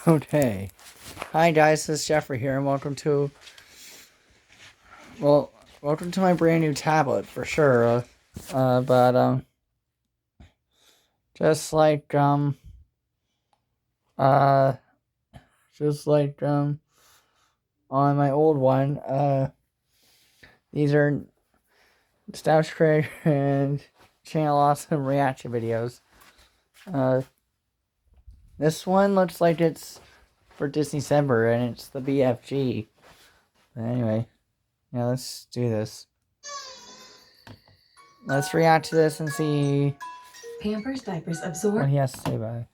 Okay. Hi guys, this is Jeffrey here, and welcome to my brand new tablet for sure. But just like uh, just like on my old one, these are Stout Craig and Channel Awesome reaction videos. This one looks like it's for Disneycember, and it's the BFG. But anyway, yeah, let's do this. Let's react to this and see Pampers diapers absorb. what he has to say about it.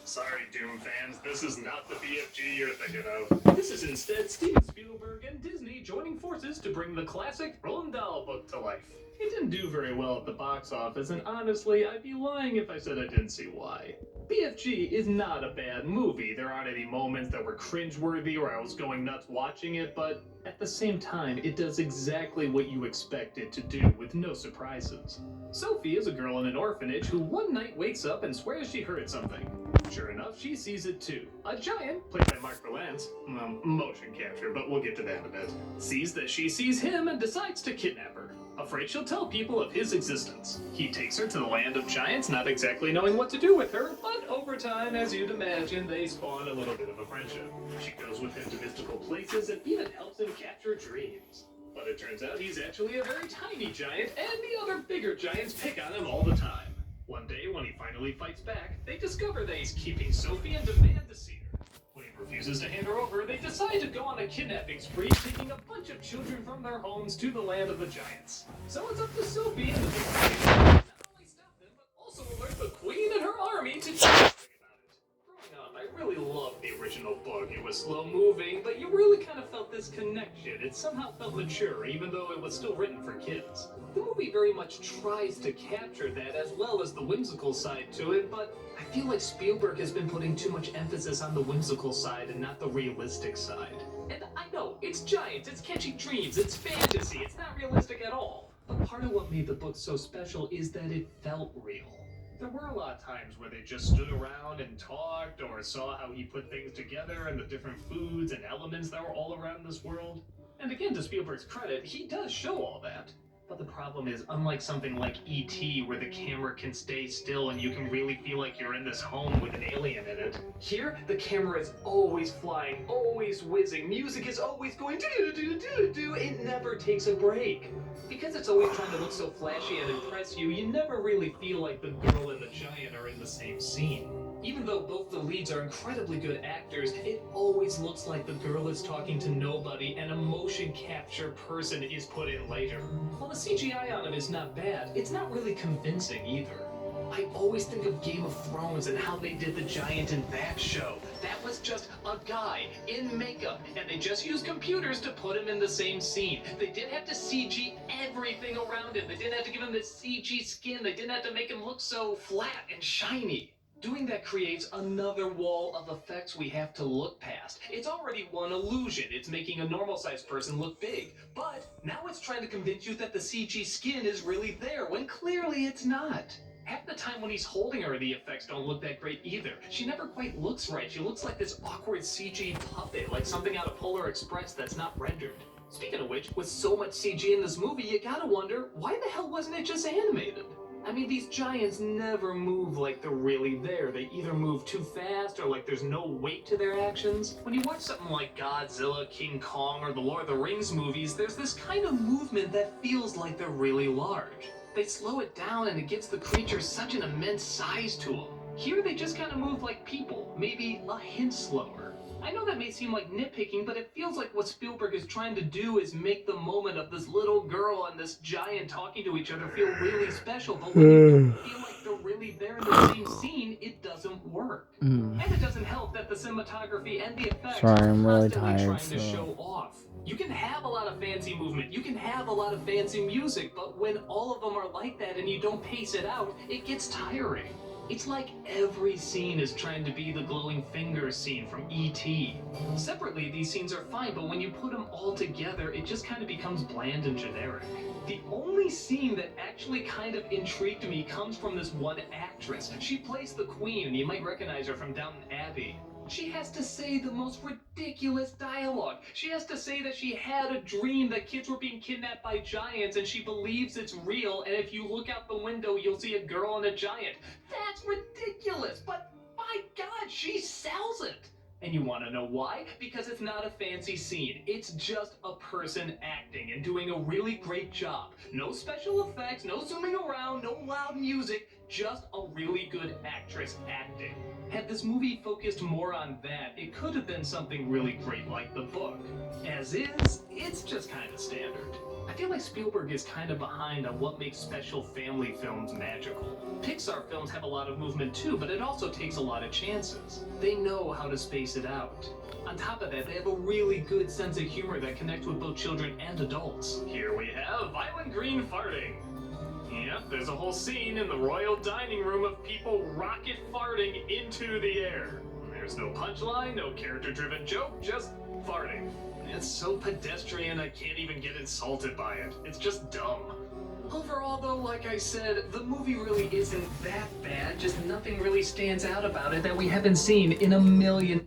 Sorry, Doom fans, this is not the BFG you're thinking of. This is instead Steven Spielberg and Disney joining forces to bring the classic Roald Dahl book to life. It didn't do very well at the box office, and honestly, I'd be lying if I said I didn't see why. BFG is not a bad movie. There aren't any moments that were cringeworthy or I was going nuts watching it, but at the same time, it does exactly what you expect it to do with no surprises. Sophie is a girl in an orphanage who one night wakes up and swears she heard something. Sure enough, she sees it too. A giant, played by Mark Rylance, motion capture, but we'll get to that in a bit, sees that she sees him and decides to kidnap her. Afraid she'll tell people of his existence. He takes her to the land of giants, not exactly knowing what to do with her, but over time, as you'd imagine, they spawn a little bit of a friendship. She goes with him to mystical places and even helps him capture dreams. But it turns out he's actually a very tiny giant, and the other bigger giants pick on him all the time. One day, when he finally fights back, they discover that he's keeping Sophie and demand to see her. When he refuses to hand her over, they decide to go on a kidnapping spree, taking a bunch of children from their homes to the land of the giants. So it's up to Sophie and the big giants to not only stop them, but also alert the queen and her army to do something about it. Growing up, I really loved the original book. It was slow moving, but you really kind of felt this connection. It somehow felt mature, even though it was still written for kids. The movie very much tries to capture that as well as the whimsical side to it, but I feel like Spielberg has been putting too much emphasis on the whimsical side and not the realistic side. And I know, it's giants, it's catchy dreams, it's fantasy, it's not realistic at all. But part of what made the book so special is that it felt real. There were a lot of times where they just stood around and talked or saw how he put things together and the different foods and elements that were all around this world. And again, to Spielberg's credit, he does show all that. But the problem is, unlike something like E.T., where the camera can stay still and you can really feel like you're in this home with an alien in it, here, the camera is always flying, always whizzing, music is always going do-do-do-do-do, it never takes a break. Because it's always trying to look so flashy and impress you, you never really feel like the girl and the giant are in the same scene. Even though both the leads are incredibly good actors, it always looks like the girl is talking to nobody and a motion capture person is put in later. While the CGI on it is not bad, it's not really convincing either. I always think of Game of Thrones and how they did the giant in that show. That was just a guy in makeup, and they just used computers to put him in the same scene. They didn't have to CG everything around him. They didn't have to give him this CG skin. They didn't have to make him look so flat and shiny. Doing that creates another wall of effects we have to look past. It's already one illusion. It's making a normal-sized person look big. But now it's trying to convince you that the CG skin is really there, when clearly it's not. Half the time when he's holding her, the effects don't look that great either. She never quite looks right. She looks like this awkward CG puppet, like something out of Polar Express that's not rendered. Speaking of which, with so much CG in this movie, you gotta wonder, why the hell wasn't it just animated? I mean, these giants never move like they're really there. They either move too fast or like there's no weight to their actions. When you watch something like Godzilla, King Kong, or the Lord of the Rings movies, there's this kind of movement that feels like they're really large. They slow it down and it gives the creatures such an immense size to them. Here they just kind of move like people, maybe a hint slower. I know that may seem like nitpicking, but it feels like what Spielberg is trying to do is make the moment of this little girl and this giant talking to each other feel really special, but when you don't feel like they're really there in the same scene, it doesn't work. And it doesn't help that the cinematography and the effects Sorry, are I'm really constantly tired, trying to show off. You can have a lot of fancy movement, you can have a lot of fancy music, but when all of them are like that and you don't pace it out, it gets tiring. It's like every scene is trying to be the glowing finger scene from E.T. Separately, these scenes are fine, but when you put them all together, it just kind of becomes bland and generic. The only scene that actually kind of intrigued me comes from this one actress. She plays the Queen, and you might recognize her from Downton Abbey. She has to say the most ridiculous dialogue. She has to say that she had a dream that kids were being kidnapped by giants and she believes it's real, and if you look out the window, you'll see a girl and a giant. That's ridiculous, but my God, she sells it. And you want to know why? Because it's not a fancy scene. It's just a person acting and doing a really great job. No special effects, no zooming around, no loud music, just a really good actress acting. Had this movie focused more on that, it could have been something really great like the book. As is, it's just kind of standard. I feel like Spielberg is kind of behind on what makes special family films magical. Pixar films have a lot of movement too, but it also takes a lot of chances. They know how to space it out. On top of that, they have a really good sense of humor that connects with both children and adults. Here we have violent green farting. Yep, there's a whole scene in the royal dining room of people rocket farting into the air. There's no punchline, no character-driven joke, just farting. It's so pedestrian I can't even get insulted by it. It's just dumb. Overall though, like I said, the movie really isn't that bad, just nothing really stands out about it that we haven't seen in a million